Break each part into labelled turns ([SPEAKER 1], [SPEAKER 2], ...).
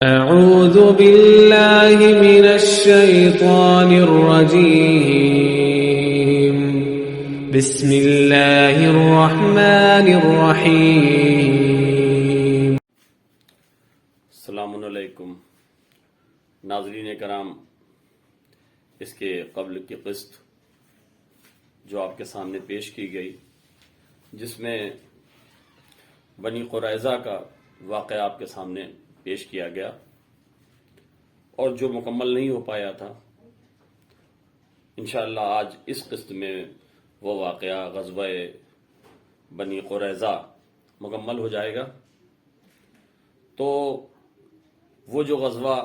[SPEAKER 1] أعوذ بالله من الشيطان الرجيم بسم الله الرحمن الرحيم
[SPEAKER 2] السلام علیکم ناظرین کرام، اس کے قبل کی قسط جو آپ کے سامنے پیش کی گئی، جس میں بنی قریظہ کا واقعہ آپ کے سامنے پیش کیا گیا اور جو مکمل نہیں ہو پایا تھا، انشاءاللہ آج اس قسط میں وہ واقعہ غزوہ بنی قریظہ مکمل ہو جائے گا۔ تو وہ جو غزوہ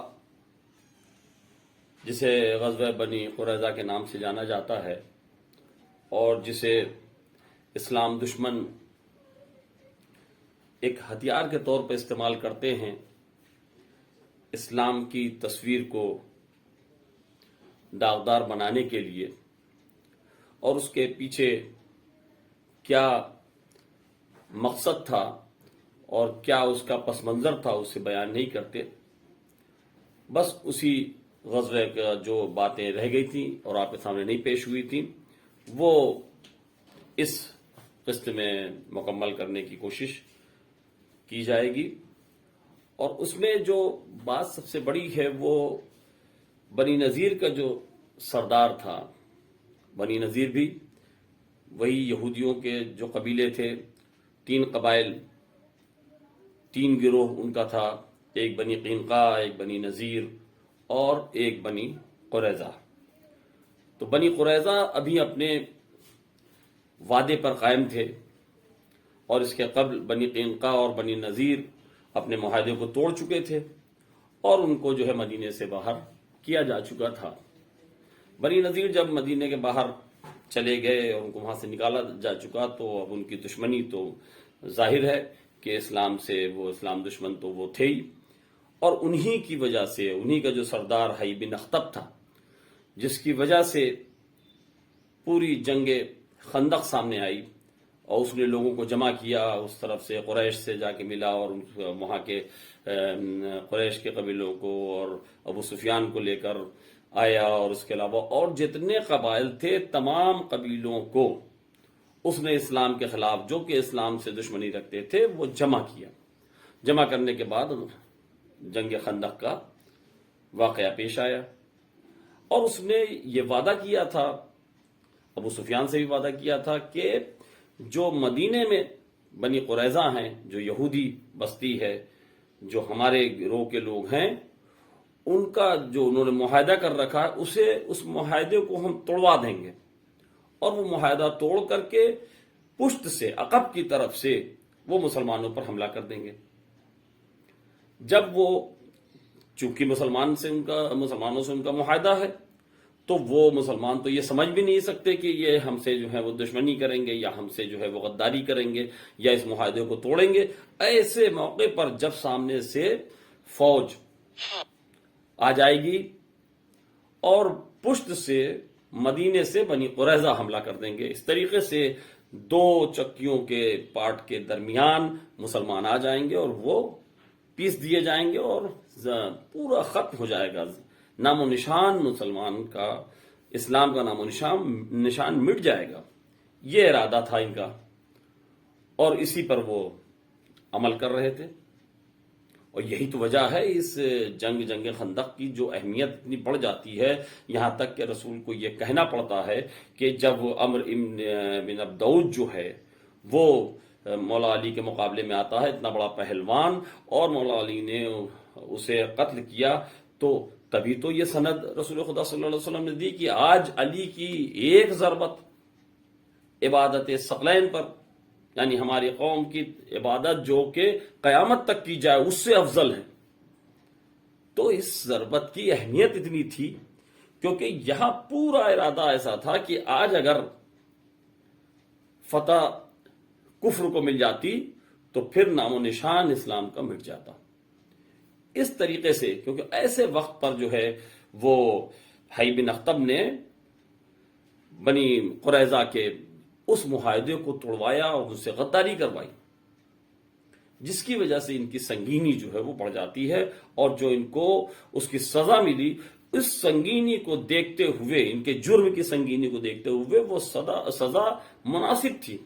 [SPEAKER 2] جسے غزوہ بنی قریظہ کے نام سے جانا جاتا ہے اور جسے اسلام دشمن ایک ہتھیار کے طور پر استعمال کرتے ہیں اسلام کی تصویر کو داغدار بنانے کے لیے، اور اس کے پیچھے کیا مقصد تھا اور کیا اس کا پس منظر تھا اسے بیان نہیں کرتے، بس اسی غزوے کا جو باتیں رہ گئی تھیں اور آپ کے سامنے نہیں پیش ہوئی تھیں وہ اس قسط میں مکمل کرنے کی کوشش کی جائے گی۔ اور اس میں جو بات سب سے بڑی ہے وہ بنی نذیر کا جو سردار تھا۔ بنی نذیر بھی وہی یہودیوں کے جو قبیلے تھے، 3 قبائل، 3 گروہ ان کا تھا، ایک بنی قینقاع، ایک بنی نذیر اور ایک بنی قریظہ۔ تو بنی قریظہ ابھی اپنے وعدے پر قائم تھے، اور اس کے قبل بنی قینقاع اور بنی نذیر اپنے معاہدے کو توڑ چکے تھے اور ان کو جو ہے مدینے سے باہر کیا جا چکا تھا۔ بنی نذیر جب مدینے کے باہر چلے گئے اور ان کو وہاں سے نکالا جا چکا تو اب ان کی دشمنی تو ظاہر ہے کہ اسلام سے وہ اسلام دشمن تو وہ تھے ہی، اور انہی کی وجہ سے انہی کا جو سردار حی بن اخطب تھا، جس کی وجہ سے پوری جنگ خندق سامنے آئی اور اس نے لوگوں کو جمع کیا، اس طرف سے قریش سے جا کے ملا اور وہاں کے قریش کے قبیلوں کو اور ابو سفیان کو لے کر آیا، اور اس کے علاوہ اور جتنے قبائل تھے تمام قبیلوں کو اس نے اسلام کے خلاف، جو کہ اسلام سے دشمنی رکھتے تھے، وہ جمع کیا۔ جمع کرنے کے بعد جنگ خندق کا واقعہ پیش آیا، اور اس نے یہ وعدہ کیا تھا، ابو سفیان سے بھی وعدہ کیا تھا کہ جو مدینے میں بنی قریظہ ہیں، جو یہودی بستی ہے، جو ہمارے گروہ کے لوگ ہیں، ان کا جو انہوں نے معاہدہ کر رکھا ہے اس معاہدے کو ہم توڑوا دیں گے، اور وہ معاہدہ توڑ کر کے پشت سے، عقب کی طرف سے وہ مسلمانوں پر حملہ کر دیں گے۔ جب وہ چونکہ مسلمانوں سے ان کا معاہدہ ہے تو وہ مسلمان تو یہ سمجھ بھی نہیں سکتے کہ یہ ہم سے جو ہے وہ دشمنی کریں گے یا ہم سے جو ہے وہ غداری کریں گے یا اس معاہدے کو توڑیں گے۔ ایسے موقع پر جب سامنے سے فوج آ جائے گی اور پشت سے مدینے سے بنی قریظہ حملہ کر دیں گے، اس طریقے سے 2 چکیوں کے پارٹ کے درمیان مسلمان آ جائیں گے اور وہ پیس دیے جائیں گے اور پورا ختم ہو جائے گا، نام و نشان مسلمان کا، اسلام کا نام و نشان مٹ جائے گا۔ یہ ارادہ تھا ان کا، اور اسی پر وہ عمل کر رہے تھے، اور یہی تو وجہ ہے اس جنگ خندق کی جو اہمیت اتنی بڑھ جاتی ہے، یہاں تک کہ رسول کو یہ کہنا پڑتا ہے کہ جب عمرو بن عبدود جو ہے وہ مولا علی کے مقابلے میں آتا ہے، اتنا بڑا پہلوان، اور مولا علی نے اسے قتل کیا، تو تبھی تو یہ سند رسول خدا صلی اللہ علیہ وسلم نے دی کہ آج علی کی ایک ضربت عبادت ثقلین پر، یعنی ہماری قوم کی عبادت جو کہ قیامت تک کی جائے اس سے افضل ہے۔ تو اس ضربت کی اہمیت اتنی تھی کیونکہ یہاں پورا ارادہ ایسا تھا کہ آج اگر فتح کفر کو مل جاتی تو پھر نام و نشان اسلام کا مٹ جاتا۔ اس طریقے سے کیونکہ ایسے وقت پر جو ہے وہ حی بن اخطب نے بنی قریظہ کے اس معاہدے کو توڑوایا اور اس سے غداری کروائی۔ جس کی وجہ سے ان کی سنگینی جو ہے وہ بڑھ جاتی ہے، اور جو ان کو اس کی سزا ملی، اس سنگینی کو دیکھتے ہوئے، ان کے جرم کی سنگینی کو دیکھتے ہوئے وہ سزا مناسب تھی۔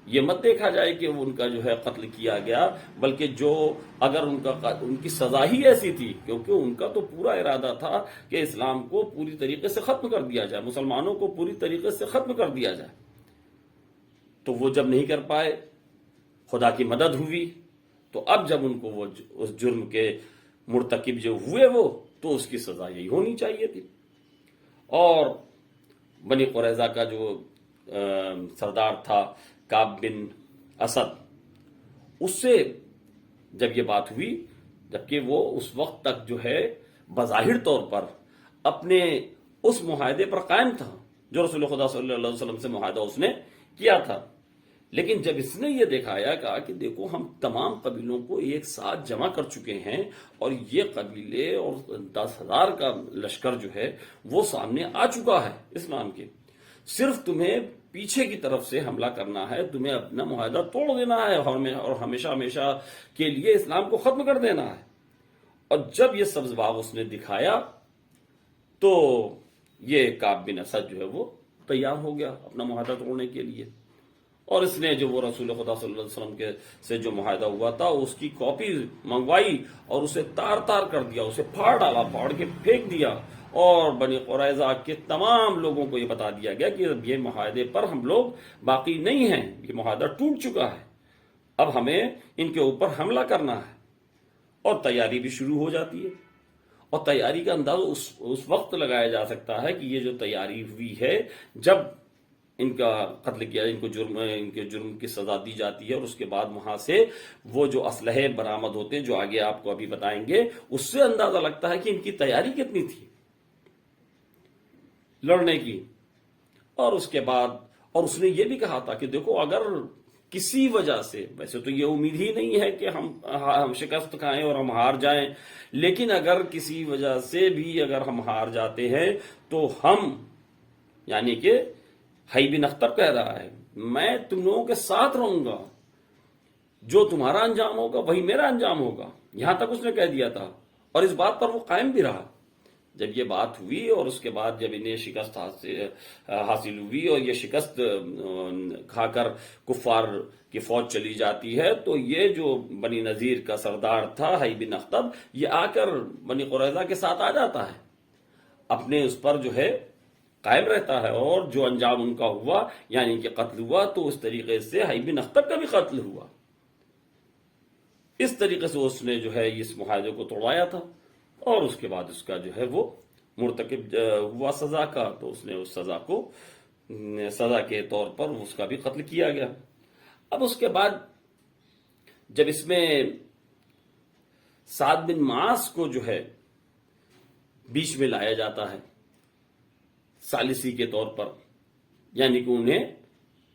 [SPEAKER 2] یہ مت دیکھا جائے کہ ان کا جو ہے قتل کیا گیا، بلکہ جو اگر ان کی سزا ہی ایسی تھی، کیونکہ ان کا تو پورا ارادہ تھا کہ اسلام کو پوری طریقے سے ختم کر دیا جائے، مسلمانوں کو پوری طریقے سے ختم کر دیا جائے، تو وہ جب نہیں کر پائے، خدا کی مدد ہوئی، تو اب جب ان کو وہ اس جرم کے مرتکب جو ہوئے وہ، تو اس کی سزا یہی ہونی چاہیے تھی۔ اور بنی قریظہ کا جو سردار تھا کعب بن اسد، اس سے جب یہ بات ہوئی، جبکہ وہ اس وقت تک جو ہے بظاہر طور پر اپنے اس معاہدے پر قائم تھا جو رسول خدا صلی اللہ علیہ وسلم سے معاہدہ اس نے کیا تھا، لیکن جب اس نے یہ دکھایا، کہا کہ دیکھو ہم تمام قبیلوں کو ایک ساتھ جمع کر چکے ہیں، اور یہ قبیلے اور 10,000 کا لشکر جو ہے وہ سامنے آ چکا ہے اسلام کے، صرف تمہیں پیچھے کی طرف سے حملہ کرنا ہے، تمہیں اپنا معاہدہ توڑ دینا ہے، اور ہمیشہ ہمیشہ کے لیے اسلام کو ختم کر دینا ہے۔ اور جب یہ سبز باغ اس نے دکھایا، تو یہ کعب بن اسد جو ہے وہ تیار ہو گیا اپنا معاہدہ توڑنے کے لیے، اور اس نے جو وہ رسول خدا صلی اللہ علیہ وسلم کے سے جو معاہدہ ہوا تھا اس کی کاپی منگوائی، اور اسے تار تار کر دیا، اسے پھاڑ ڈالا، پھاڑ کے پھینک دیا، اور بنی قریظہ کے تمام لوگوں کو یہ بتا دیا گیا کہ یہ معاہدے پر ہم لوگ باقی نہیں ہیں، یہ معاہدہ ٹوٹ چکا ہے، اب ہمیں ان کے اوپر حملہ کرنا ہے، اور تیاری بھی شروع ہو جاتی ہے۔ اور تیاری کا انداز اس وقت لگایا جا سکتا ہے کہ یہ جو تیاری ہوئی ہے، جب ان کا قتل کیا، ان کے جرم کی سزا دی جاتی ہے، اور اس کے بعد وہاں سے وہ جو اسلحے برآمد ہوتے ہیں جو آگے آپ کو ابھی بتائیں گے، اس سے اندازہ لگتا ہے کہ ان کی تیاری کتنی تھی لڑنے کی۔ اور اس کے بعد، اور اس نے یہ بھی کہا تھا کہ دیکھو اگر کسی وجہ سے، ویسے تو یہ امید ہی نہیں ہے کہ ہم شکست کھائیں اور ہم ہار جائیں، لیکن اگر کسی وجہ سے بھی اگر ہم ہار جاتے ہیں تو ہم، یعنی کہ حی بن اخطب کہہ رہا ہے، میں تم لوگوں کے ساتھ رہوں گا، جو تمہارا انجام ہوگا وہی میرا انجام ہوگا، یہاں تک اس نے کہہ دیا تھا، اور اس بات پر وہ قائم بھی رہا۔ جب یہ بات ہوئی اور اس کے بعد جب انہیں شکست حاصل ہوئی اور یہ شکست کھا کر کفار کی فوج چلی جاتی ہے، تو یہ جو بنی نذیر کا سردار تھا حی بن اخطب، یہ آ کر بنی قریظہ کے ساتھ آ جاتا ہے، اپنے اس پر جو ہے قائم رہتا ہے، اور جو انجام ان کا ہوا یعنی کہ قتل ہوا، تو اس طریقے سے حی بن اخطب کا بھی قتل ہوا۔ اس طریقے سے اس نے جو ہے اس معاہدے کو توڑوایا تھا، اور اس کے بعد اس کا جو ہے وہ مرتکب ہوا سزا کا، تو اس نے اس سزا کو سزا کے طور پر اس کا بھی قتل کیا گیا۔ اب اس کے بعد جب اس میں سعد بن معاذ کو جو ہے بیچ میں لایا جاتا ہے ثالثی کے طور پر، یعنی کہ انہیں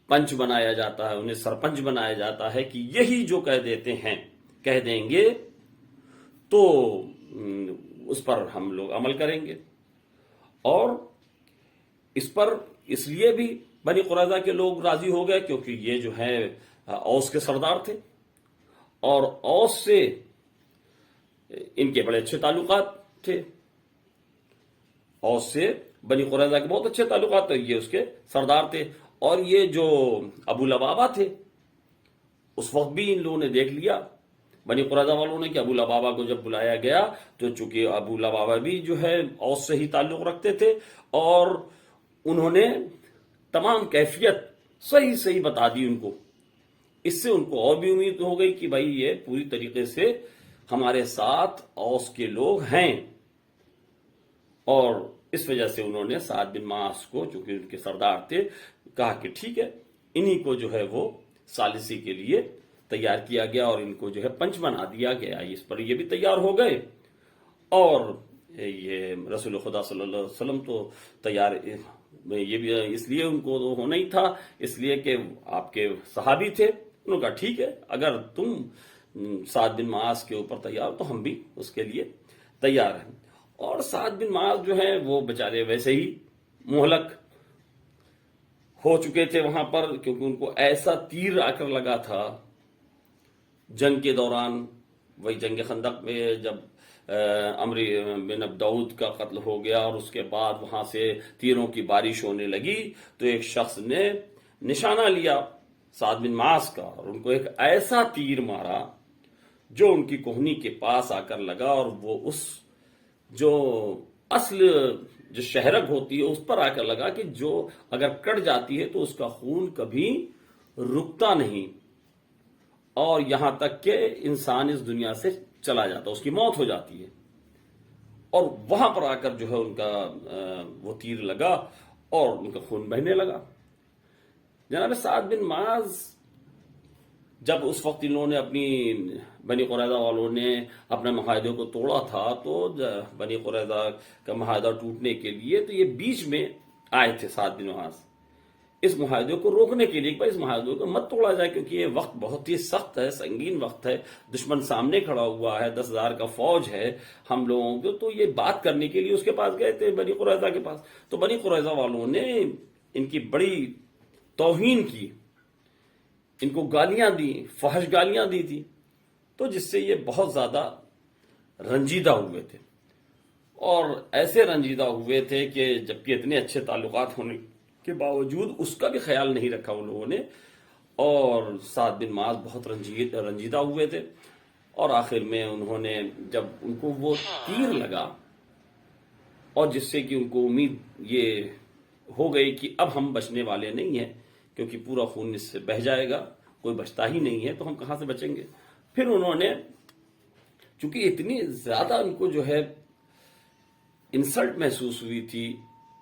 [SPEAKER 2] پنچ بنایا جاتا ہے، انہیں سرپنچ بنایا جاتا ہے کہ یہی جو کہہ دیں گے تو اس پر ہم لوگ عمل کریں گے۔ اور اس پر اس لیے بھی بنی قریظہ کے لوگ راضی ہو گئے کیونکہ یہ جو ہے اوس کے سردار تھے، اور اوس سے ان کے بڑے اچھے تعلقات تھے، اوس سے بنی قریظہ کے بہت اچھے تعلقات تھے، یہ اس کے سردار تھے۔ اور یہ جو ابو لبابہ تھے، اس وقت بھی ان لوگوں نے دیکھ لیا بنی قریظہ والوں نے کہ ابو لبابہ کو جب بلایا گیا تو چونکہ ابو لبابہ بھی جو ہے اوس سے ہی تعلق رکھتے تھے، اور انہوں نے تمام کیفیت صحیح بتا دی ان کو، اس سے ان کو اور بھی امید ہو گئی کہ بھائی یہ پوری طریقے سے ہمارے ساتھ اوس کے لوگ ہیں، اور اس وجہ سے انہوں نے سعد بن معاذ کو، چونکہ ان کے سردار تھے، کہا کہ ٹھیک ہے، انہی کو جو ہے وہ ثالثی کے لیے تیار کیا گیا، اور ان کو جو ہے پنچ بنا دیا گیا۔ اس پر یہ بھی تیار ہو گئے، اور یہ رسول خدا صلی اللہ علیہ وسلم تو تیار، یہ بھی اس لیے ان کو ہونا ہی تھا، اس لیے کہ آپ کے صحابی تھے، انہوں نے کہا ٹھیک ہے، اگر تم سعد بن معاذ کے اوپر تیار تو ہم بھی اس کے لیے تیار ہیں۔ اور سعد بن معاذ جو ہیں وہ بیچارے ویسے ہی مہلک ہو چکے تھے وہاں پر، کیونکہ ان کو ایسا تیر آ کر لگا تھا جنگ کے دوران وہی جنگ خندق میں جب عمرو بن عبدعود کا قتل ہو گیا اور اس کے بعد وہاں سے تیروں کی بارش ہونے لگی تو ایک شخص نے نشانہ لیا سعد بن معاذ کا اور ان کو ایک ایسا تیر مارا جو ان کی کوہنی کے پاس آ کر لگا اور وہ اس جو اصل جو شہرگ ہوتی ہے اس پر آ کر لگا کہ جو اگر کٹ جاتی ہے تو اس کا خون کبھی رکتا نہیں اور یہاں تک کہ انسان اس دنیا سے چلا جاتا، اس کی موت ہو جاتی ہے۔ اور وہاں پر آ کر جو ہے ان کا وہ تیر لگا اور ان کا خون بہنے لگا۔ جناب سعد بن معاذ جب اس وقت انہوں نے اپنی بنی قریظہ والوں نے اپنے معاہدے کو توڑا تھا تو بنی قریظہ کا معاہدہ ٹوٹنے کے لیے تو یہ بیچ میں آئے تھے سعد بن معاذ اس معاہدے کو روکنے کے لیے کہ اس معاہدے کو مت توڑا جائے، کیونکہ یہ وقت بہت ہی سخت ہے، سنگین وقت ہے، دشمن سامنے کھڑا ہوا ہے، 10,000 کا فوج ہے ہم لوگوں کو، تو یہ بات کرنے کے لیے اس کے پاس گئے تھے بنی قریظہ کے پاس۔ تو بنی قریظہ والوں نے ان کی بڑی توہین کی، ان کو گالیاں دی، فحش گالیاں دی تھی، تو جس سے یہ بہت زیادہ رنجیدہ ہوئے تھے اور ایسے رنجیدہ ہوئے تھے کہ جبکہ اتنے اچھے تعلقات ہونے کے باوجود اس کا بھی خیال نہیں رکھا ان لوگوں نے، اور سعد بن معاذ بہت رنجیدہ ہوئے تھے۔ اور آخر میں انہوں نے جب ان کو وہ تیر لگا اور جس سے کہ ان کو امید یہ ہو گئی کہ اب ہم بچنے والے نہیں ہیں کیونکہ پورا خون اس سے بہہ جائے گا، کوئی بچتا ہی نہیں ہے تو ہم کہاں سے بچیں گے، پھر انہوں نے چونکہ اتنی زیادہ ان کو جو ہے انسلٹ محسوس ہوئی تھی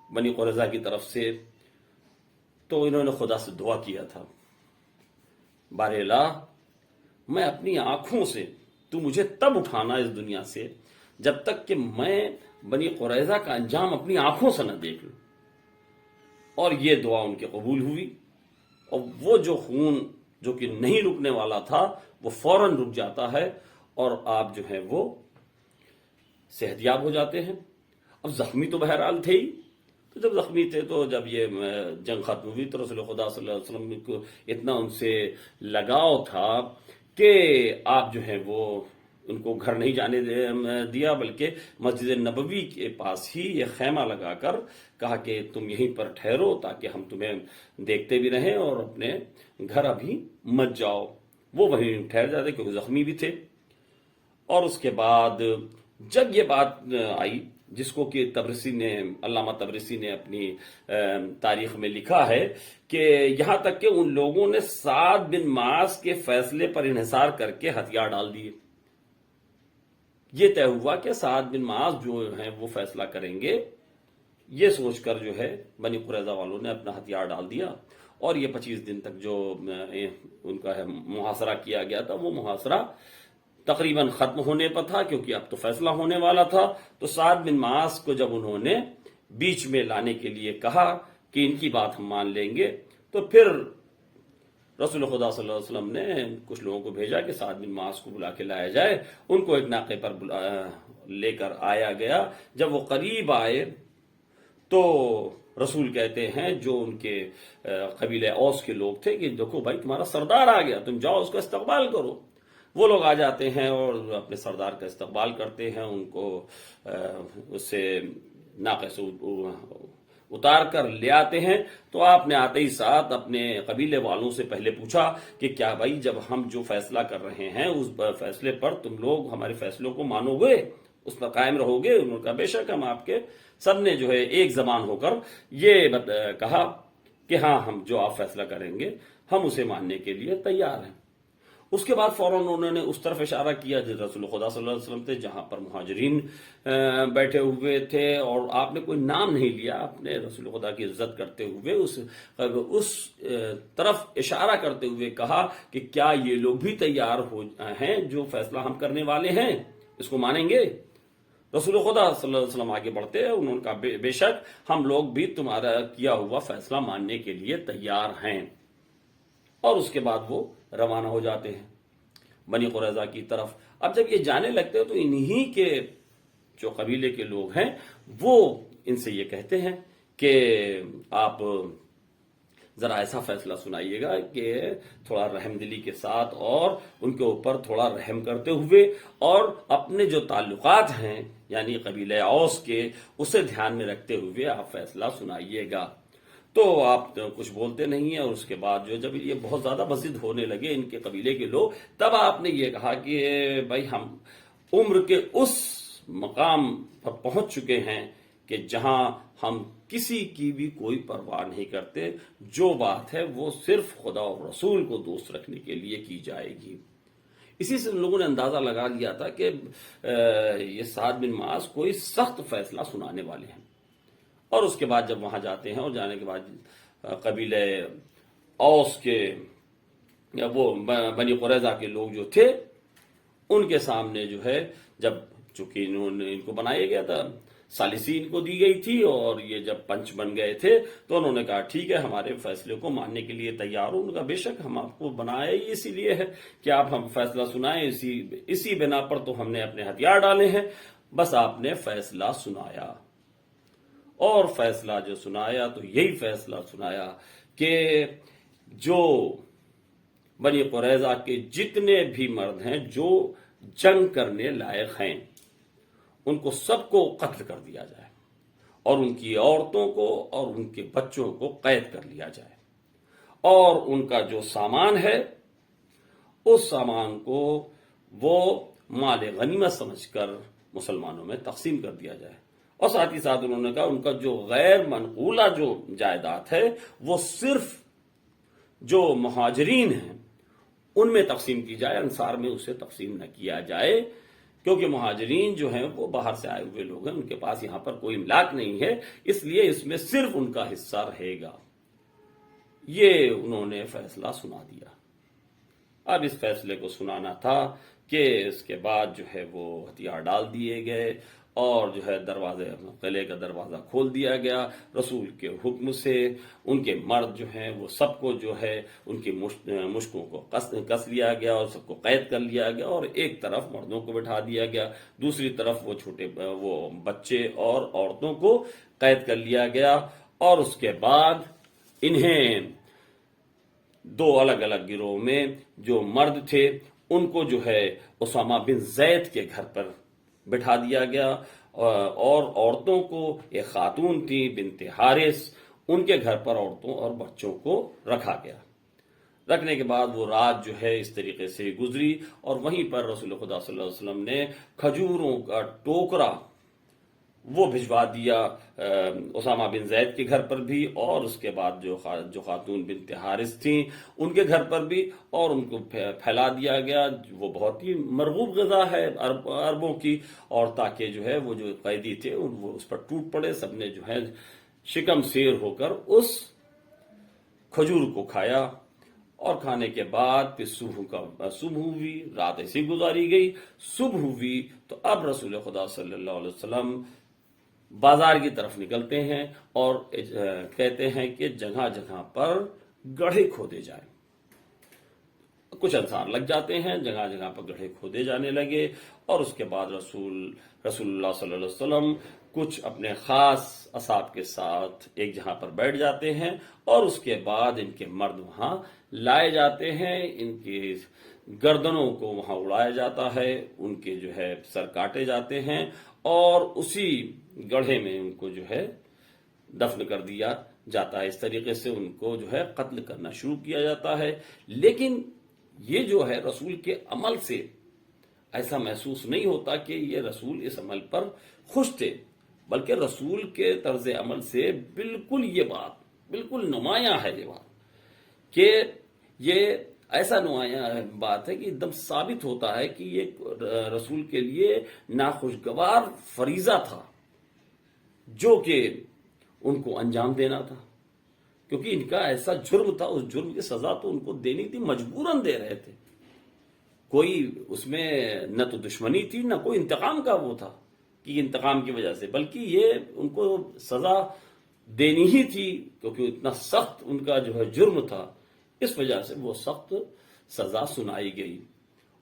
[SPEAKER 2] بنی قریظہ کی طرف سے، تو انہوں نے خدا سے دعا کیا تھا، بار الہ میں اپنی آنکھوں سے تو مجھے تب اٹھانا اس دنیا سے جب تک کہ میں بنی قریظہ کا انجام اپنی آنکھوں سے نہ دیکھ لوں۔ اور یہ دعا ان کے قبول ہوئی اور وہ جو خون جو کہ نہیں رکنے والا تھا وہ فوراً رک جاتا ہے اور آپ جو ہے وہ صحت یاب ہو جاتے ہیں۔ اب زخمی تو بہرحال تھے ہی، تو جب زخمی تھے تو جب یہ جنگ ختم ہوئی تو رسول خدا صلی اللہ علیہ وسلم کو اتنا ان سے لگاؤ تھا کہ آپ جو ہے وہ ان کو گھر نہیں جانے دیا بلکہ مسجد نبوی کے پاس ہی یہ خیمہ لگا کر کہا کہ تم یہیں پر ٹھہرو تاکہ ہم تمہیں دیکھتے بھی رہیں اور اپنے گھر ابھی مت جاؤ۔ وہ وہیں ٹھہر جاتے کیونکہ زخمی بھی تھے۔ اور اس کے بعد جب یہ بات آئی جس کو کہ علامہ تبرسی نے اپنی تاریخ میں لکھا ہے کہ یہاں تک کہ ان لوگوں نے سعد بن معاذ کے فیصلے پر انحصار کر کے ہتھیار ڈال دیے۔ یہ طے ہوا کہ سعد بن معاذ جو ہیں وہ فیصلہ کریں گے، یہ سوچ کر جو ہے بنی قریظہ والوں نے اپنا ہتھیار ڈال دیا اور یہ 25 دن تک جو ان کا محاصرہ کیا گیا تھا وہ محاصرہ تقریباً ختم ہونے پر تھا کیونکہ اب تو فیصلہ ہونے والا تھا۔ تو سعد بن معاذ کو جب انہوں نے بیچ میں لانے کے لیے کہا کہ ان کی بات ہم مان لیں گے تو پھر رسول خدا صلی اللہ علیہ وسلم نے کچھ لوگوں کو بھیجا کہ سعد بن معاذ کو بلا کے لایا جائے۔ ان کو ایک ناقے پر لے کر آیا گیا۔ جب وہ قریب آئے تو رسول کہتے ہیں جو ان کے قبیلہ اوس کے لوگ تھے کہ دیکھو بھائی تمہارا سردار آ گیا، تم جاؤ اس کا استقبال کرو۔ وہ لوگ آ جاتے ہیں اور اپنے سردار کا استقبال کرتے ہیں، ان کو اس سے ناقے سے اتار کر لے آتے ہیں۔ تو آپ نے آتے ہی ساتھ اپنے قبیلے والوں سے پہلے پوچھا کہ کیا بھائی جب ہم جو فیصلہ کر رہے ہیں اس فیصلے پر تم لوگ ہمارے فیصلوں کو مانو گے، اس پر قائم رہو گے؟ انہوں نے کہا بے شک ہم آپ کے، سب نے جو ہے ایک زبان ہو کر یہ کہا کہ ہاں ہم جو آپ فیصلہ کریں گے ہم اسے ماننے کے لیے تیار ہیں۔ اس کے بعد فوراً انہوں نے اس طرف اشارہ کیا جس رسول خدا صلی اللہ علیہ وسلم تھے جہاں پر مہاجرین بیٹھے ہوئے تھے، اور آپ نے کوئی نام نہیں لیا، اپنے رسول خدا کی عزت کرتے ہوئے اس طرف اشارہ کرتے ہوئے کہا کہ کیا یہ لوگ بھی تیار ہیں جو فیصلہ ہم کرنے والے ہیں اس کو مانیں گے؟ رسول خدا صلی اللہ علیہ وسلم آگے بڑھتے ہیں، انہوں نے کہا بے شک ہم لوگ بھی تمہارا کیا ہوا فیصلہ ماننے کے لیے تیار ہیں۔ اور اس کے بعد وہ روانہ ہو جاتے ہیں بنی قریظہ کی طرف۔ اب جب یہ جانے لگتے ہیں تو انہی کے جو قبیلے کے لوگ ہیں وہ ان سے یہ کہتے ہیں کہ آپ ذرا ایسا فیصلہ سنائیے گا کہ تھوڑا رحم دلی کے ساتھ اور ان کے اوپر تھوڑا رحم کرتے ہوئے اور اپنے جو تعلقات ہیں یعنی قبیلہ اوس کے اسے دھیان میں رکھتے ہوئے آپ فیصلہ سنائیے گا. تو آپ کچھ بولتے نہیں ہیں اور اس کے بعد جو جب یہ بہت زیادہ مزید ہونے لگے ان کے قبیلے کے لوگ تب آپ نے یہ کہا کہ بھائی ہم عمر کے اس مقام پر پہنچ چکے ہیں کہ جہاں ہم کسی کی بھی کوئی پرواہ نہیں کرتے, جو بات ہے وہ صرف خدا اور رسول کو دوست رکھنے کے لیے کی جائے گی. اسی سے ان لوگوں نے اندازہ لگا لیا تھا کہ یہ سعد بن معاذ کوئی سخت فیصلہ سنانے والے ہیں. اور اس کے بعد جب وہاں جاتے ہیں اور جانے کے بعد قبیلہ اوس کے وہ بنی قریظہ کے لوگ جو تھے ان کے سامنے جو ہے جب چونکہ ان کو بنایا گیا تھا ثالثی ان کو دی گئی تھی اور یہ جب پنچ بن گئے تھے تو انہوں نے کہا ٹھیک ہے ہمارے فیصلے کو ماننے کے لیے تیار ہوں. ان کا بے شک ہم آپ کو بنایا ہی اسی لیے ہے کہ آپ ہم فیصلہ سنائیں, اسی بنا پر تو ہم نے اپنے ہتھیار ڈالے ہیں, بس آپ نے فیصلہ سنایا. اور فیصلہ جو سنایا تو یہی فیصلہ سنایا کہ جو بنی قریظہ کے جتنے بھی مرد ہیں جو جنگ کرنے لائق ہیں ان کو سب کو قتل کر دیا جائے اور ان کی عورتوں کو اور ان کے بچوں کو قید کر لیا جائے اور ان کا جو سامان ہے اس سامان کو وہ مال غنیمت سمجھ کر مسلمانوں میں تقسیم کر دیا جائے. اور ساتھ ہی ساتھ انہوں نے کہا ان کا جو غیر منقولہ جو جائیداد ہے وہ صرف جو مہاجرین ہیں ان میں تقسیم کی جائے, انصار میں اسے تقسیم نہ کیا جائے, کیونکہ مہاجرین جو ہیں وہ باہر سے آئے ہوئے لوگ ہیں, ان کے پاس یہاں پر کوئی املاک نہیں ہے, اس لیے اس میں صرف ان کا حصہ رہے گا. یہ انہوں نے فیصلہ سنا دیا. اب اس فیصلے کو سنانا تھا کہ اس کے بعد جو ہے وہ ہتھیار ڈال دیے گئے اور جو ہے قلعے کا دروازہ کھول دیا گیا. رسول کے حکم سے ان کے مرد جو ہیں وہ سب کو جو ہے ان کی مشکوں کو کس لیا گیا اور سب کو قید کر لیا گیا اور ایک طرف مردوں کو بٹھا دیا گیا, دوسری طرف وہ بچے اور عورتوں کو قید کر لیا گیا. اور اس کے بعد انہیں دو الگ الگ گروہ میں جو مرد تھے ان کو جو ہے اسامہ بن زید کے گھر پر بٹھا دیا گیا اور عورتوں کو ایک خاتون تھی بنت حارث ان کے گھر پر عورتوں اور بچوں کو رکھا گیا. رکھنے کے بعد وہ رات جو ہے اس طریقے سے گزری اور وہیں پر رسول خدا صلی اللہ علیہ وسلم نے کھجوروں کا ٹوکرا وہ بھجوا دیا اسامہ بن زید کے گھر پر بھی اور اس کے بعد جو خاتون بنت حارث تھیں ان کے گھر پر بھی, اور ان کو پھیلا دیا گیا. وہ بہت ہی مرغوب غذا ہے عربوں کی, اور تاکہ جو ہے وہ جو قیدی تھے وہ اس پر ٹوٹ پڑے, سب نے جو ہے شکم سیر ہو کر اس کھجور کو کھایا. اور کھانے کے بعد پھر صبح ہوئی, رات ایسی گزاری گئی, صبح ہوئی تو اب رسول خدا صلی اللہ علیہ وسلم بازار کی طرف نکلتے ہیں اور کہتے ہیں کہ جگہ جگہ پر گڑھے کھودے جائیں. کچھ انصار لگ جاتے ہیں, جگہ جگہ پر گڑھے کھودے جانے لگے اور اس کے بعد رسول اللہ صلی اللہ علیہ وسلم کچھ اپنے خاص اصحاب کے ساتھ ایک جہاں پر بیٹھ جاتے ہیں اور اس کے بعد ان کے مرد وہاں لائے جاتے ہیں, ان کی گردنوں کو وہاں اڑایا جاتا ہے, ان کے جو ہے سر کاٹے جاتے ہیں اور اسی گڑھے میں ان کو جو ہے دفن کر دیا جاتا ہے. اس طریقے سے ان کو جو ہے قتل کرنا شروع کیا جاتا ہے. لیکن یہ جو ہے رسول کے عمل سے ایسا محسوس نہیں ہوتا کہ یہ رسول اس عمل پر خوش تھے, بلکہ رسول کے طرز عمل سے بالکل یہ بات بالکل نمایاں ہے یہ بات کہ یہ ایسا نمایاں بات ہے کہ ایک دم ثابت ہوتا ہے کہ یہ رسول کے لیے ناخوشگوار فریضہ تھا جو کہ ان کو انجام دینا تھا, کیونکہ ان کا ایسا جرم تھا, اس جرم کی سزا تو ان کو دینی تھی, مجبوراً دے رہے تھے. کوئی اس میں نہ تو دشمنی تھی نہ کوئی انتقام کا وہ تھا کہ انتقام کی وجہ سے, بلکہ یہ ان کو سزا دینی ہی تھی کیونکہ اتنا سخت ان کا جو ہے جرم تھا, اس وجہ سے وہ سخت سزا سنائی گئی.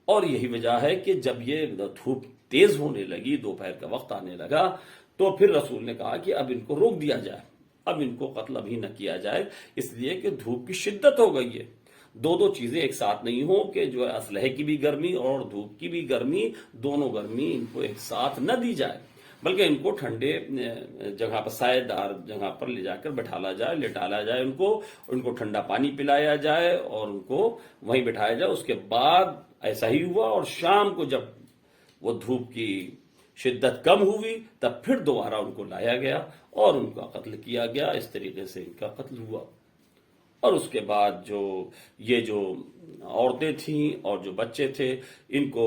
[SPEAKER 2] اور یہی وجہ ہے کہ جب یہ دھوپ تیز ہونے لگی, دوپہر کا وقت آنے لگا, تو پھر رسول نے کہا کہ اب ان کو روک دیا جائے, اب ان کو قتل ابھی نہ کیا جائے، اس لیے کہ دھوپ کی شدت ہو گئی ہے۔ دو چیزیں ایک ساتھ نہیں ہو کہ جو ہے اسلحے کی بھی گرمی اور دھوپ کی بھی گرمی، دونوں گرمی ان کو ایک ساتھ نہ دی جائے، بلکہ ان کو ٹھنڈے جگہ پر، سائے دار جگہ پر لے جا کر بٹھالا جائے، لٹالا جائے ان کو ٹھنڈا پانی پلایا جائے اور ان کو وہیں بٹھایا جائے۔ اس کے بعد ایسا ہی ہوا، اور شام کو جب وہ دھوپ کی شدت کم ہوئی تب پھر دوبارہ ان کو لایا گیا اور ان کا قتل کیا گیا۔ اس طریقے سے ان کا قتل ہوا۔ اور اس کے بعد یہ جو عورتیں تھیں اور جو بچے تھے، ان کو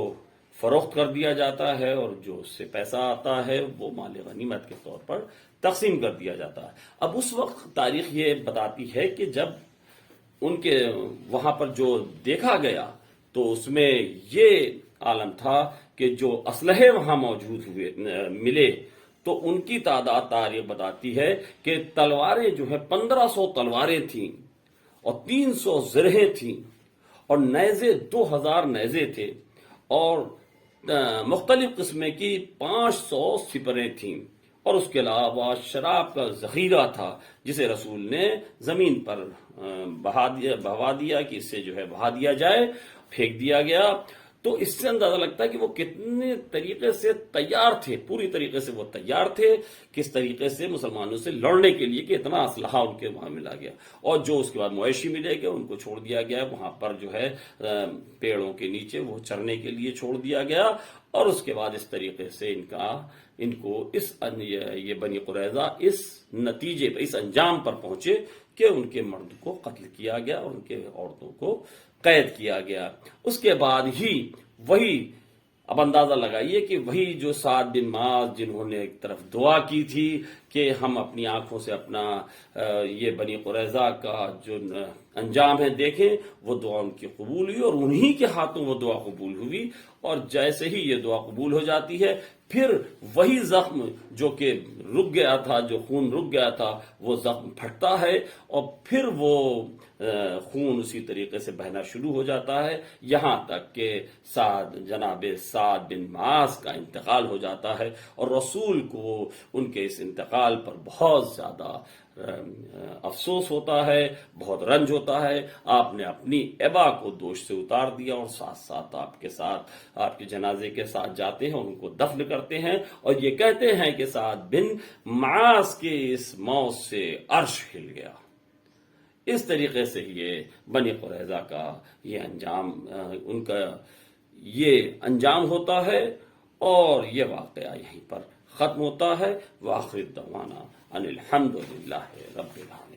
[SPEAKER 2] فروخت کر دیا جاتا ہے، اور جو اس سے پیسہ آتا ہے وہ مال غنیمت کے طور پر تقسیم کر دیا جاتا ہے۔ اب اس وقت تاریخ یہ بتاتی ہے کہ جب ان کے وہاں پر جو دیکھا گیا تو اس میں یہ عالم تھا کہ جو اسلحے وہاں موجود ملے تو ان کی تعداد تاریخ بتاتی ہے کہ تلواریں جو ہے 1500 تلواریں تھیں اور 300 زرہیں تھیں اور نیزے 2000 نیزے تھے اور مختلف قسم کی 500 سپریں تھیں، اور اس کے علاوہ شراب کا ذخیرہ تھا جسے رسول نے زمین پر بہوا دیا کہ اس سے جو ہے بہا دیا جائے، پھینک دیا گیا۔ تو اس سے اندازہ لگتا ہے کہ وہ کتنے طریقے سے تیار تھے، پوری طریقے سے وہ تیار تھے، کس طریقے سے مسلمانوں سے لڑنے کے لیے، کہ اتنا اسلحہ ان کے وہاں ملا گیا۔ اور جو اس کے بعد مویشی ملے گئے ان کو چھوڑ دیا گیا وہاں پر جو ہے پیڑوں کے نیچے، وہ چرنے کے لیے چھوڑ دیا گیا۔ اور اس کے بعد اس طریقے سے ان کو یہ بنی قریظہ اس نتیجے پر، اس انجام پر پہنچے کہ ان کے مرد کو قتل کیا گیا اور ان کے عورتوں کو قید کیا گیا۔ اس کے بعد ہی وہی، اب اندازہ لگائیے کہ وہی جو سعد بن معاذ جنہوں نے ایک طرف دعا کی تھی کہ ہم اپنی آنکھوں سے اپنا یہ بنی قریظہ کا جو انجام ہے دیکھیں، وہ دعا ان کی قبول ہوئی اور انہی کے ہاتھوں وہ دعا قبول ہوئی۔ اور جیسے ہی یہ دعا قبول ہو جاتی ہے، پھر وہی زخم جو کہ رک گیا تھا، جو خون رک گیا تھا، وہ زخم پھٹتا ہے اور پھر وہ خون اسی طریقے سے بہنا شروع ہو جاتا ہے، یہاں تک کہ جناب سعد بن معاذ کا انتقال ہو جاتا ہے۔ اور رسول کو ان کے اس انتقال پر بہت زیادہ افسوس ہوتا ہے، بہت رنج ہوتا ہے۔ آپ نے اپنی ابا کو دوش سے اتار دیا اور ساتھ ساتھ آپ کے جنازے کے ساتھ جاتے ہیں اور ان کو دفن کرتے ہیں، اور یہ کہتے ہیں کہ سعد بن معاذ کے اس موت سے عرش ہل گیا۔ اس طریقے سے یہ بنی قریظہ کا یہ انجام، ان کا یہ انجام ہوتا ہے، اور یہ واقعہ یہیں پر ختم ہوتا ہے۔ وآخر دعوانا ان الحمد للہ رب العالمین۔